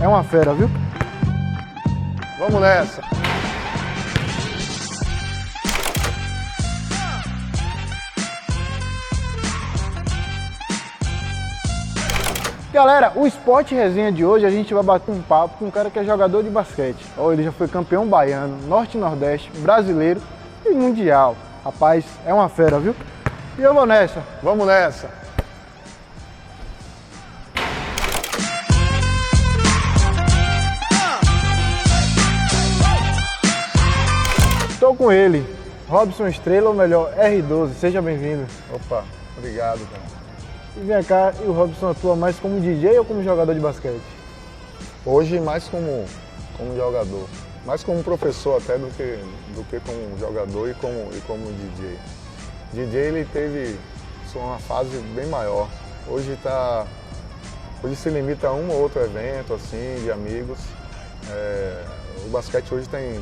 é uma fera, viu? Vamos nessa. Galera, o Esporte Resenha de hoje a gente vai bater um papo com um cara que é jogador de basquete. Ele já foi campeão baiano, norte e nordeste, brasileiro e mundial. Rapaz, é uma fera, viu? E eu vou nessa. Vamos nessa. Estou com ele, Robson Estrela, ou melhor, R12. Seja bem-vindo. Opa, obrigado, cara. E vem cá, e o Robson atua mais como DJ ou como jogador de basquete? Hoje mais como jogador. Mais como professor até do que como jogador e como DJ. DJ ele teve uma fase bem maior. Hoje se limita a um ou outro evento assim, de amigos. O basquete hoje tem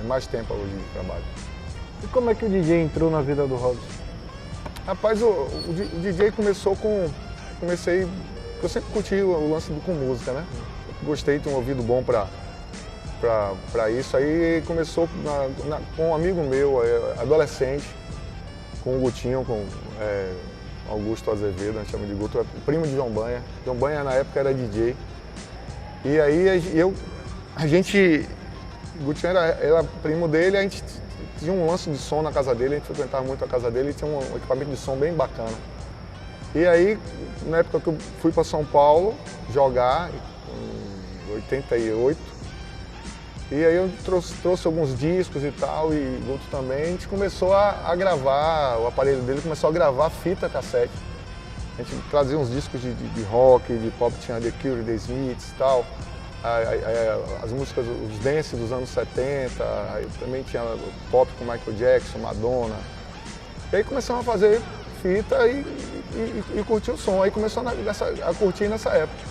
mais tempo hoje de trabalho. E como é que o DJ entrou na vida do Robson? Rapaz, o DJ comecei, eu sempre curti o lance com música, né? Gostei de ter um ouvido bom pra isso. Aí começou com um amigo meu, adolescente, com o Gutinho, com Augusto Azevedo, a gente chama de Guto, primo de João Banha. João Banha na época era DJ. E aí o Gutinho era primo dele, a gente tinha um lance de som na casa dele, a gente frequentava muito a casa dele e tinha um equipamento de som bem bacana. E aí, na época que eu fui para São Paulo jogar, em 88, e aí eu trouxe alguns discos e tal, e o Guto também, a gente começou a gravar, o aparelho dele começou a gravar fita cassete. A gente trazia uns discos de rock, de pop, tinha The Cure, The Smiths e tal. As músicas, os dance dos anos 70, aí também tinha pop com Michael Jackson, Madonna. E aí começamos a fazer fita e curtir o som. Aí começou a curtir nessa época.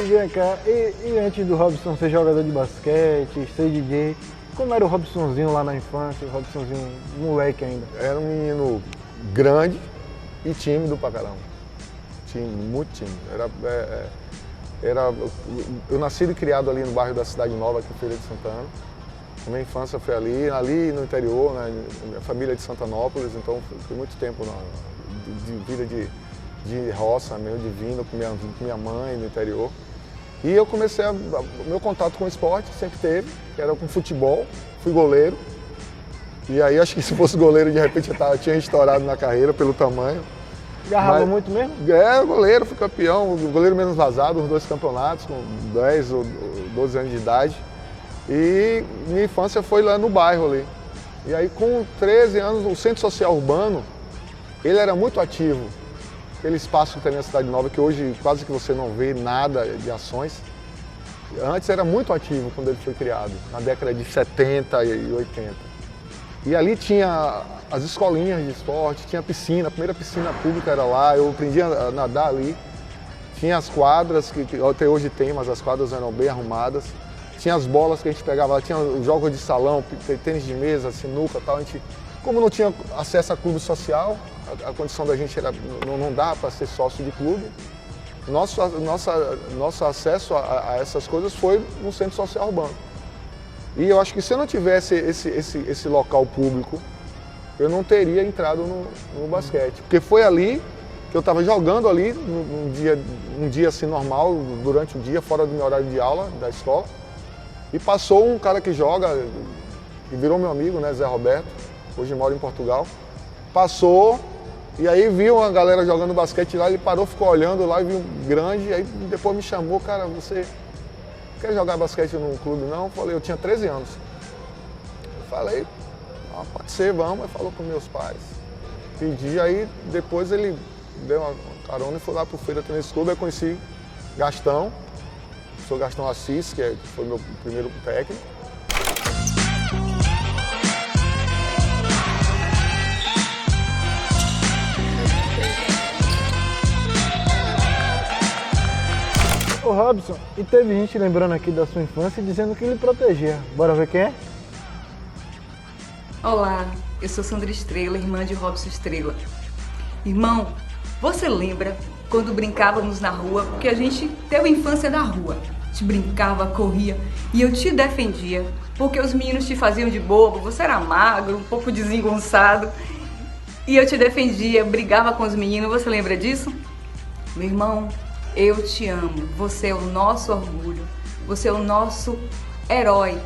E vem cá, e antes do Robson ser jogador de basquete, ser DJ, como era o Robsonzinho lá na infância, o Robsonzinho moleque ainda? Era um menino grande e tímido pra caramba. Tímido, muito tímido. Eu nasci e criado ali no bairro da Cidade Nova, aqui em Feira de Santana. A minha infância foi ali no interior, né? Minha família é de Santanópolis, então foi muito tempo de vida de roça mesmo, de vinda com minha mãe no interior. E eu comecei meu contato com o esporte sempre teve, que era com futebol, fui goleiro. E aí acho que se fosse goleiro, de repente eu tinha estourado na carreira pelo tamanho. Agarrava muito mesmo? Goleiro, fui campeão, goleiro menos vazado, uns 2 campeonatos, com 10 ou 12 anos de idade. E minha infância foi lá no bairro ali. E aí com 13 anos, o Centro Social Urbano, ele era muito ativo. Aquele espaço que tem na Cidade Nova, que hoje quase que você não vê nada de ações. Antes era muito ativo quando ele foi criado, na década de 70 e 80. E ali tinha as escolinhas de esporte, tinha piscina, a primeira piscina pública era lá, eu aprendi a nadar ali. Tinha as quadras, que até hoje tem, mas as quadras eram bem arrumadas. Tinha as bolas que a gente pegava lá, tinha os jogos de salão, tênis de mesa, sinuca e tal. Como não tinha acesso a clube social, a condição da gente não dá para ser sócio de clube, nosso acesso a essas coisas foi no Centro Social Urbano. E eu acho que se eu não tivesse esse local público, eu não teria entrado no basquete. Porque foi ali que eu estava jogando ali, um dia assim normal, durante o dia, fora do meu horário de aula da escola. E passou um cara que joga, que virou meu amigo, né, Zé Roberto, hoje mora em Portugal. Passou, e aí viu uma galera jogando basquete lá, ele parou, ficou olhando lá e viu um grande, e aí depois me chamou, cara, você quer jogar basquete num clube não? Eu falei, eu tinha 13 anos. Eu falei, pode ser, vamos. Ele falou com meus pais. Pedi, aí depois ele deu uma carona e foi lá pro Feira Tênis Clube, aí conheci Gastão, o professor Gastão Assis, que foi meu primeiro técnico. Ô Robson, e teve gente lembrando aqui da sua infância e dizendo que ele protegia. Bora ver quem é? Olá, eu sou Sandra Estrela, irmã de Robson Estrela. Irmão, você lembra quando brincávamos na rua? Porque a gente teve a infância na rua. A gente brincava, corria e eu te defendia. Porque os meninos te faziam de bobo, você era magro, um pouco desengonçado. E eu te defendia, brigava com os meninos, você lembra disso? Meu irmão, eu te amo. Você é o nosso orgulho. Você é o nosso herói.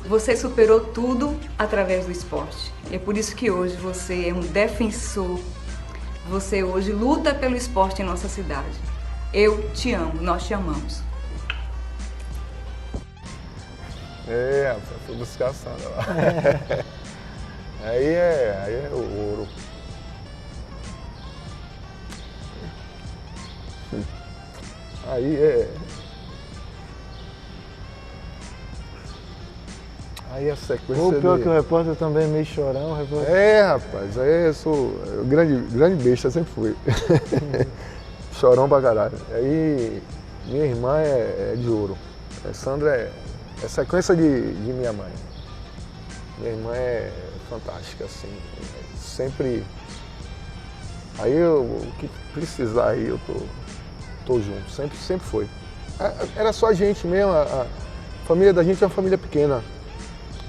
Você superou tudo através do esporte. É por isso que hoje você é um defensor. Você hoje luta pelo esporte em nossa cidade. Eu te amo, nós te amamos. Rapaz, fui buscar a Sandra lá. Aí é o ouro. Aí a sequência. O pior que o repórter também é meio chorão. O repórter... Rapaz, aí eu sou grande besta, sempre fui. Chorão pra caralho. Aí minha irmã é de ouro. A Sandra é sequência de minha mãe. Minha irmã é fantástica, assim. Sempre. Aí o que precisar aí eu tô junto. Sempre foi. Era só a gente mesmo. A família da gente é uma família pequena.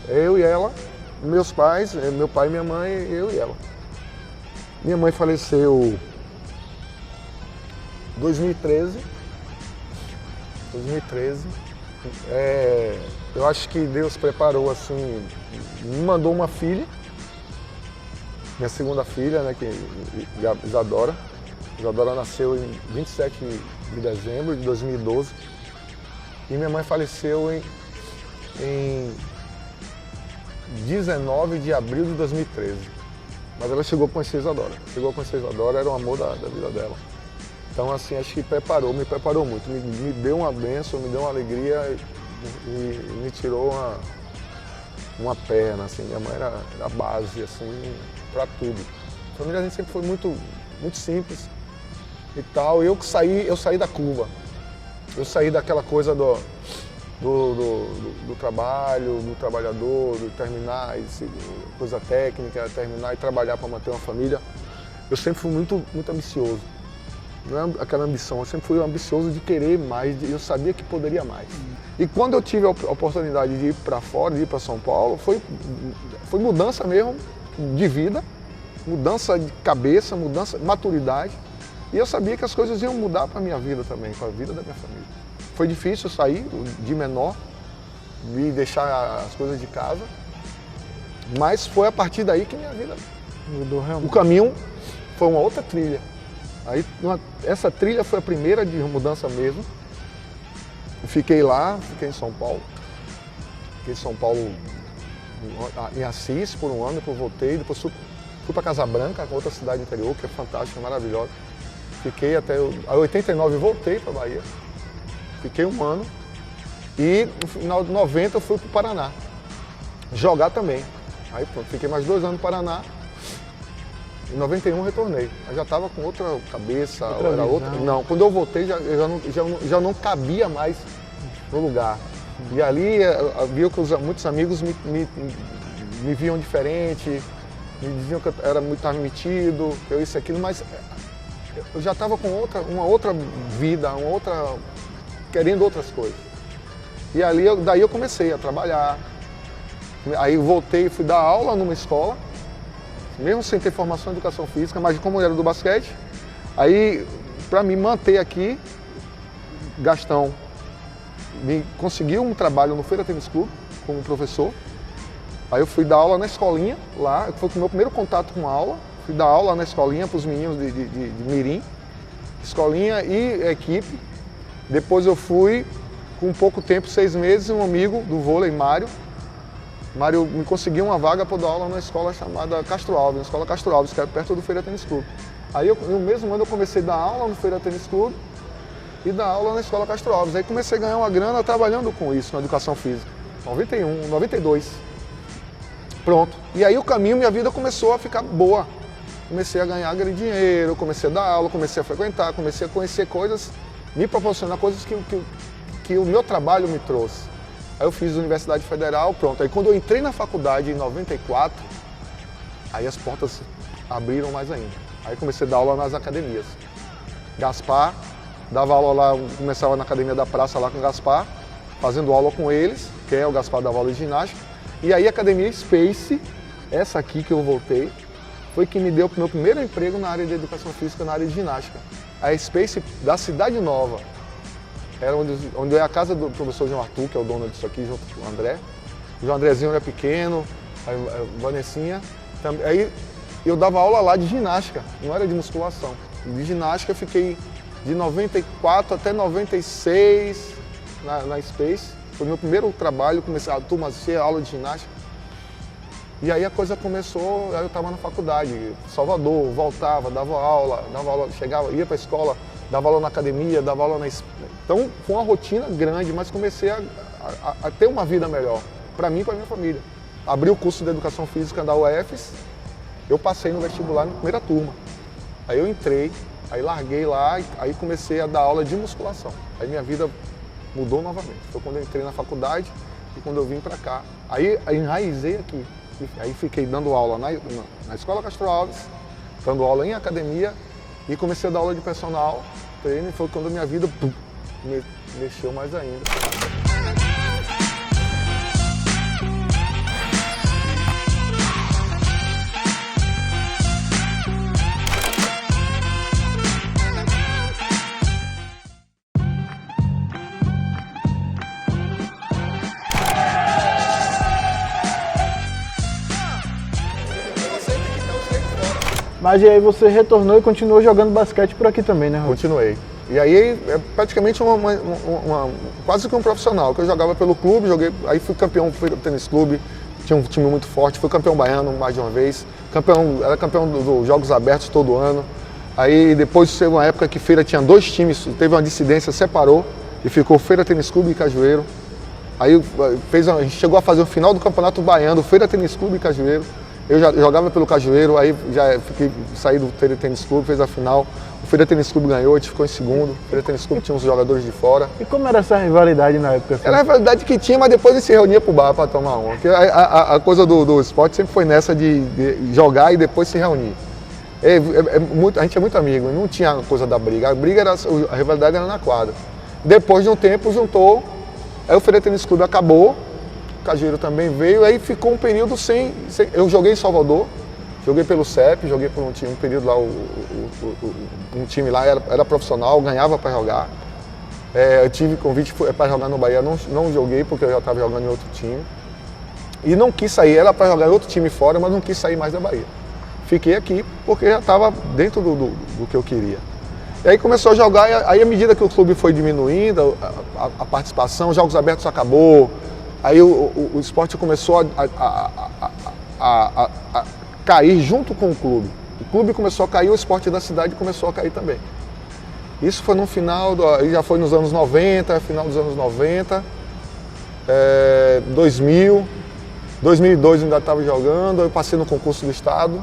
Eu e ela, meus pais, meu pai e minha mãe, eu e ela. Minha mãe faleceu em 2013. Eu acho que Deus preparou assim, me mandou uma filha, minha segunda filha, né, que Isadora. Isadora nasceu em 27 de dezembro de 2012 e minha mãe faleceu em 19 de abril de 2013. Mas ela chegou a conhecer Isadora. Era o amor da vida dela. Então, assim, acho que me preparou muito. Me deu uma bênção, me deu uma alegria e me tirou uma perna, assim. Minha mãe era a base, assim, para tudo. A família a gente sempre foi muito simples e tal. Eu saí da curva. Eu saí daquela coisa do trabalho, do trabalhador, do terminar, coisa técnica, terminar e trabalhar para manter uma família. Eu sempre fui muito ambicioso. Não é aquela ambição, eu sempre fui ambicioso de querer mais, eu sabia que poderia mais. E quando eu tive a oportunidade de ir para fora, de ir para São Paulo, foi mudança mesmo de vida, mudança de cabeça, mudança de maturidade. E eu sabia que as coisas iam mudar para a minha vida também, para a vida da minha família. Foi difícil sair de menor e deixar as coisas de casa, mas foi a partir daí que minha vida mudou realmente. O caminho foi uma outra trilha. Aí essa trilha foi a primeira de mudança mesmo. Eu fiquei em São Paulo. Fiquei em São Paulo, em Assis por um ano, depois voltei, depois fui para Casa Branca, outra cidade interior, que é fantástica, maravilhosa. Fiquei até 89 voltei para Bahia. Fiquei um ano e no final de 90 eu fui para o Paraná, jogar também. Aí pronto, fiquei mais 2 anos no Paraná, em 91 retornei. Eu já estava com outra cabeça, Não, quando eu voltei já não cabia mais no lugar. E ali viu que muitos amigos me viam diferente, me diziam que eu era muito metido, que eu isso e aquilo, mas eu já estava com uma outra vida, querendo outras coisas. E daí eu comecei a trabalhar. Aí voltei, fui dar aula numa escola, mesmo sem ter formação em educação física, mas como eu era do basquete, aí para me manter aqui, Gastão me conseguiu um trabalho no Feira Tênis Clube como professor. Aí eu fui dar aula na escolinha lá, foi o meu primeiro contato com aula. Fui dar aula na escolinha para os meninos de Mirim, escolinha e equipe. Depois eu fui, com pouco tempo, 6 meses, um amigo do vôlei, Mário, me conseguiu uma vaga para dar aula numa escola chamada Castro Alves, na escola Castro Alves, que é perto do Feira Tênis Clube. Aí no mesmo ano eu comecei a dar aula no Feira Tênis Clube e dar aula na escola Castro Alves. Aí comecei a ganhar uma grana trabalhando com isso, na educação física. 91, 92. Pronto. E aí o caminho, minha vida começou a ficar boa. Comecei a ganhar dinheiro, comecei a dar aula, comecei a frequentar, comecei a conhecer coisas, me proporcionar coisas que o meu trabalho me trouxe. Aí eu fiz Universidade Federal, pronto. Aí quando eu entrei na faculdade em 94, aí as portas abriram mais ainda. Aí comecei a dar aula nas academias. Gaspar, dava aula lá, começava na academia da praça lá com o Gaspar, fazendo aula com eles, que é o Gaspar dava aula de ginástica. E aí a academia Space, essa aqui que eu voltei, foi que me deu o meu primeiro emprego na área de educação física, na área de ginástica. A Space da Cidade Nova, era onde é a casa do professor João Arthur, que é o dono disso aqui, junto com o André. O João Andrezinho era pequeno, a Vanessinha. Aí eu dava aula lá de ginástica, não era de musculação. De ginástica eu fiquei de 94 até 96 na Space. Foi meu primeiro trabalho, comecei a turma a aula de ginástica. E aí a coisa começou, aí eu estava na faculdade, Salvador, voltava, dava aula, chegava, ia para a escola, dava aula na academia, dava aula na... Então foi uma rotina grande, mas comecei a ter uma vida melhor, para mim e para minha família. Abri o curso de Educação Física da UFES, eu passei no vestibular na primeira turma. Aí eu entrei, aí larguei lá, aí comecei a dar aula de musculação. Aí minha vida mudou novamente. Foi quando eu entrei na faculdade e quando eu vim para cá. Aí enraizei aqui. Aí fiquei dando aula na Escola Castro Alves, dando aula em academia e comecei a dar aula de personal treino e foi quando a minha vida mexeu mais ainda. Mas e aí você retornou e continuou jogando basquete por aqui também, né, Rô? Continuei. E aí é praticamente quase que um profissional, que eu jogava pelo clube, aí fui campeão do tênis clube, tinha um time muito forte, fui campeão baiano mais de uma vez, era campeão dos Jogos Abertos todo ano. Aí depois teve uma época que Feira tinha 2 times, teve uma dissidência, separou e ficou Feira Tênis Clube e Cajueiro. Aí a gente chegou a fazer o final do Campeonato Baiano, Feira Tênis Clube e Cajueiro. Eu já jogava pelo Cajueiro, aí já saí do Feira Tênis Clube, fez a final. O Feira Tênis Clube ganhou, a gente ficou em segundo. O Feira Tênis Clube tinha uns jogadores de fora. E como era essa rivalidade na época? Era a rivalidade que tinha, mas depois a gente se reunia pro bar para tomar uma. Porque a coisa do esporte sempre foi nessa de jogar e depois se reunir. A gente é muito amigo, não tinha coisa da briga. A rivalidade era na quadra. Depois de um tempo juntou, aí o Feira Tênis Clube acabou. O Cajueiro também veio, aí ficou um período sem... Eu joguei em Salvador, joguei pelo CEP, joguei por um período lá, um time lá era profissional, ganhava para jogar. Eu tive convite para jogar no Bahia, não joguei porque eu já estava jogando em outro time. E não quis sair, era para jogar em outro time fora, mas não quis sair mais da Bahia. Fiquei aqui porque já estava dentro do que eu queria. E aí começou a jogar, aí à medida que o clube foi diminuindo, a participação, os Jogos Abertos acabou. Aí o esporte começou a cair junto com o clube. O clube começou a cair, o esporte da cidade começou a cair também. Isso foi no final, já foi nos anos 90, final dos anos 90, 2000, 2002 eu ainda estava jogando, eu passei no concurso do estado.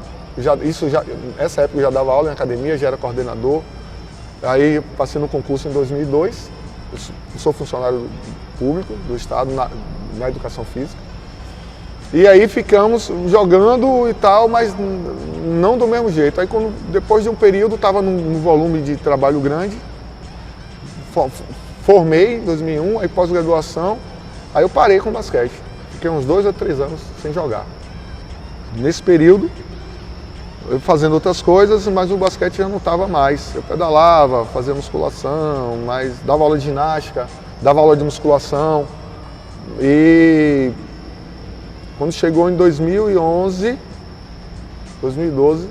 Essa época eu já dava aula em academia, já era coordenador. Aí passei no concurso em 2002, eu sou funcionário público do estado na educação física. E aí ficamos jogando e tal, mas não do mesmo jeito. Aí depois de um período estava num volume de trabalho grande, formei em 2001, aí pós-graduação, aí eu parei com o basquete. Fiquei uns 2 a 3 anos sem jogar. Nesse período, eu fazendo outras coisas, mas o basquete já não estava mais. Eu pedalava, fazia musculação, mas dava aula de ginástica, dava aula de musculação. E quando chegou em 2011, 2012,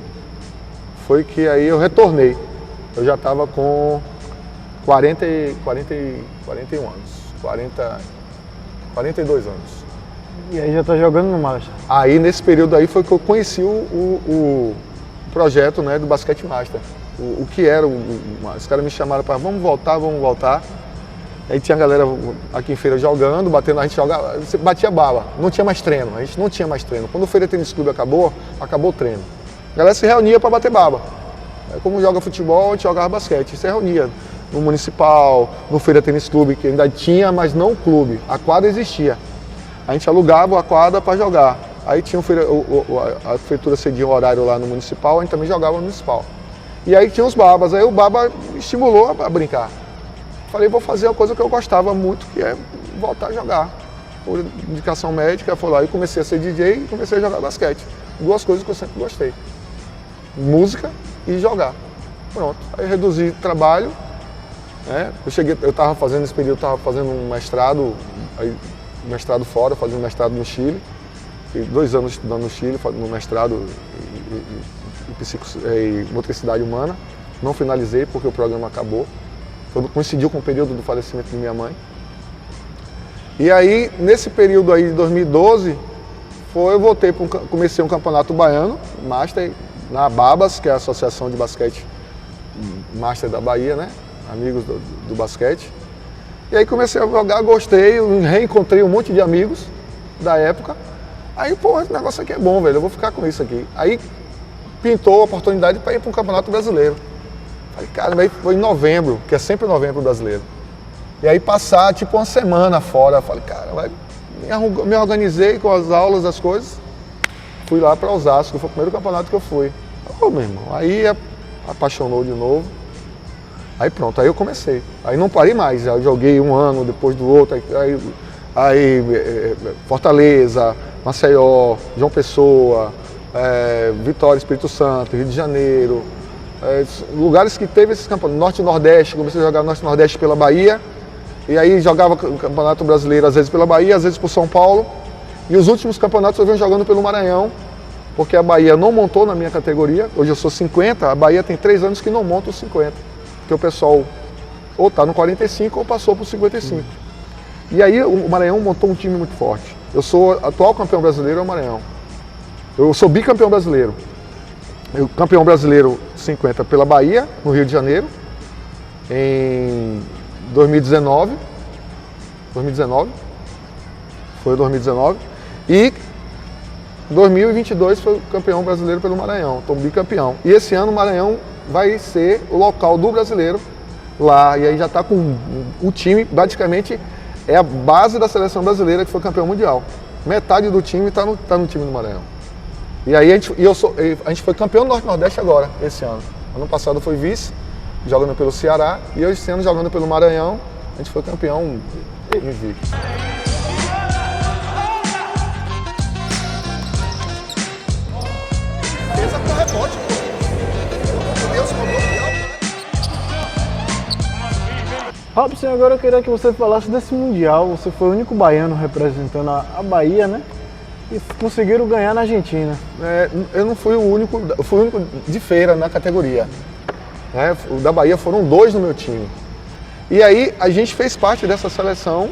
foi que aí eu retornei. Eu já estava com 41 anos, 42 anos. E aí já está jogando no Master? Aí nesse período aí foi que eu conheci o projeto, né, do Basquete Master. O que era, os caras me chamaram para vamos voltar. Aí tinha a galera aqui em Feira jogando, batendo, a gente jogava, você batia bala, não tinha mais treino, a gente não tinha mais treino. Quando o Feira Tênis Clube acabou o treino. A galera se reunia para bater baba. Como joga futebol, a gente jogava basquete, se reunia. no Municipal, no Feira Tênis Clube, que ainda tinha, mas não o clube. A quadra existia. A gente alugava a quadra para jogar. Aí tinha a prefeitura cedia um horário lá no Municipal, a gente também jogava no Municipal. E aí tinha os babas, aí o baba me estimulou a brincar. Falei, vou fazer uma coisa que eu gostava muito, que é voltar a jogar. Por indicação médica, fui lá e comecei a ser DJ e comecei a jogar basquete. Duas coisas que eu sempre gostei. Música e jogar. Pronto. Aí reduzi o trabalho. Né? Eu estava fazendo nesse período, estava fazendo um mestrado, mestrado fora, fazendo mestrado no Chile. Fiquei 2 anos estudando no Chile, fazendo mestrado em motricidade humana. Não finalizei porque o programa acabou. Coincidiu com o período do falecimento de minha mãe. E aí, nesse período aí de 2012, eu voltei comecei um campeonato baiano, Master, na Babas, que é a Associação de Basquete Master da Bahia, né? Amigos do basquete. E aí comecei a jogar, gostei, reencontrei um monte de amigos da época. Aí, pô, esse negócio aqui é bom, velho, eu vou ficar com isso aqui. Aí pintou a oportunidade para ir para um campeonato brasileiro. Falei, cara, aí foi em novembro, que é sempre novembro brasileiro. E aí passar tipo uma semana fora, falei, cara, me organizei com as aulas, as coisas. Fui lá para Osasco, foi o primeiro campeonato que eu fui. Ô, meu irmão, aí apaixonou de novo. Aí pronto, aí eu comecei. Aí não parei mais, já joguei um ano depois do outro, aí Fortaleza, Maceió, João Pessoa, Vitória, Espírito Santo, Rio de Janeiro, lugares que teve esses campeonatos, Norte e Nordeste, comecei a jogar Norte e Nordeste pela Bahia, e aí jogava o Campeonato Brasileiro às vezes pela Bahia, às vezes por São Paulo, e os últimos campeonatos eu venho jogando pelo Maranhão, porque a Bahia não montou na minha categoria, hoje eu sou 50, a Bahia tem 3 anos que não monta os 50, porque o pessoal ou está no 45 ou passou para o 55. E aí o Maranhão montou um time muito forte. Eu sou atual campeão brasileiro, é o Maranhão. Eu sou bicampeão brasileiro. Campeão brasileiro 50 pela Bahia, no Rio de Janeiro, em 2019. Foi 2019. E 2022 foi campeão brasileiro pelo Maranhão, estou bicampeão. E esse ano o Maranhão vai ser o local do brasileiro lá, e aí já está com o time, praticamente é a base da seleção brasileira que foi campeão mundial. Metade do time está no time do Maranhão. E aí a gente foi campeão do Norte Nordeste agora, esse ano. Ano passado foi vice, jogando pelo Ceará, e esse ano jogando pelo Maranhão, a gente foi campeão invicto. Robson, agora eu queria que você falasse desse Mundial. Você foi o único baiano representando a Bahia, né? E conseguiram ganhar na Argentina. Eu não fui o único, eu fui o único de feira na categoria. O da Bahia foram 2 no meu time. E aí a gente fez parte dessa seleção,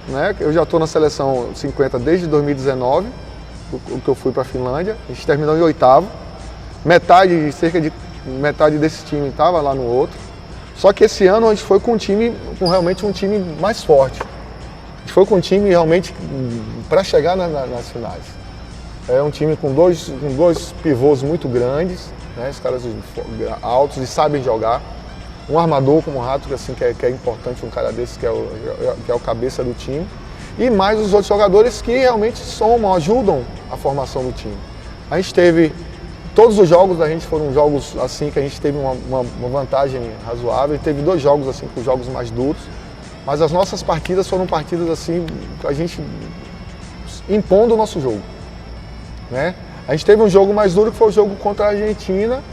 né? Eu já estou na seleção 50 desde 2019, o que eu fui para a Finlândia. A gente terminou em 8º. Cerca de metade desse time estava lá no outro. Só que esse ano a gente foi com realmente um time mais forte. A gente foi com um time realmente para chegar nas finais. É um time com dois pivôs muito grandes, né? Os caras altos e sabem jogar. Um armador como o Rato, assim, que é importante, um cara desse que é o cabeça do time. E mais os outros jogadores que realmente ajudam a formação do time. A gente teve... Todos os jogos da gente foram jogos assim que a gente teve uma vantagem razoável. Teve 2 jogos assim com jogos mais duros, mas as nossas partidas foram partidas assim a gente impondo o nosso jogo, né? A gente teve um jogo mais duro que foi o jogo contra a Argentina.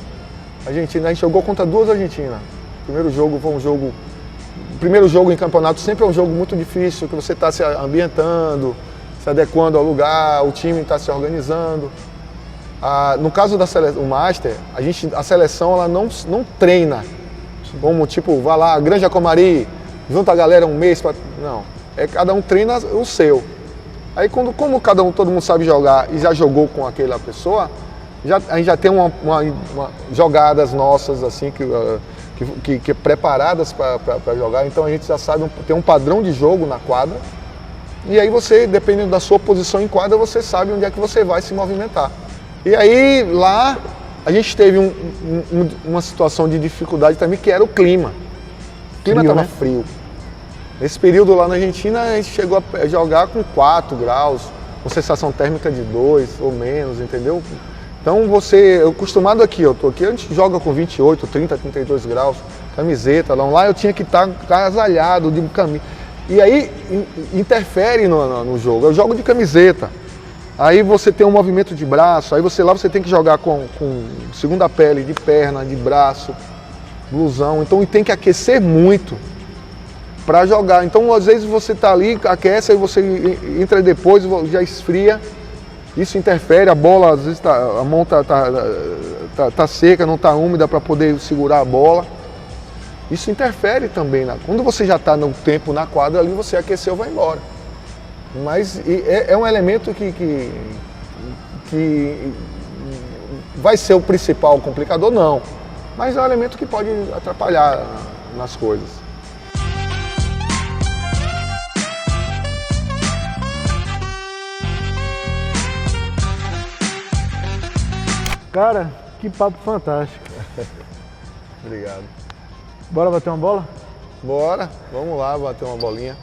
A gente jogou contra 2 Argentinas. O primeiro jogo em campeonato sempre é um jogo muito difícil, que você está se ambientando, se adequando ao lugar, o time está se organizando. No caso da seleção, o Master, a seleção ela não treina, como tipo, vai lá, Granja Comari, junta a galera um mês, não, cada um treina o seu. Aí como todo mundo sabe jogar e já jogou com aquela pessoa, a gente já tem jogadas nossas assim, que preparadas para jogar, então a gente já sabe tem um padrão de jogo na quadra, e aí você, dependendo da sua posição em quadra, você sabe onde é que você vai se movimentar. E aí, lá, a gente teve uma situação de dificuldade também, que era o clima. clima Frio, estava né? frio. Nesse período lá na Argentina, a gente chegou a jogar com 4 graus, com sensação térmica de 2 ou menos, entendeu? Então eu acostumado aqui, eu tô aqui, a gente joga com 28, 30, 32 graus, camiseta, lá eu tinha que estar agasalhado de caminho. E aí interfere no jogo, eu jogo de camiseta. Aí você tem um movimento de braço, aí você tem que jogar com segunda pele, de perna, de braço, blusão, então tem que aquecer muito para jogar. Então às vezes você tá ali, aquece, aí você entra depois, já esfria, isso interfere, a bola, às vezes a mão tá seca, não tá úmida para poder segurar a bola. Isso interfere também. Quando você já está no tempo na quadra ali, você aqueceu, vai embora. Mas é um elemento que vai ser o principal complicador, não. Mas é um elemento que pode atrapalhar nas coisas. Cara, que papo fantástico. Obrigado. Bora bater uma bola? Bora, vamos lá bater uma bolinha.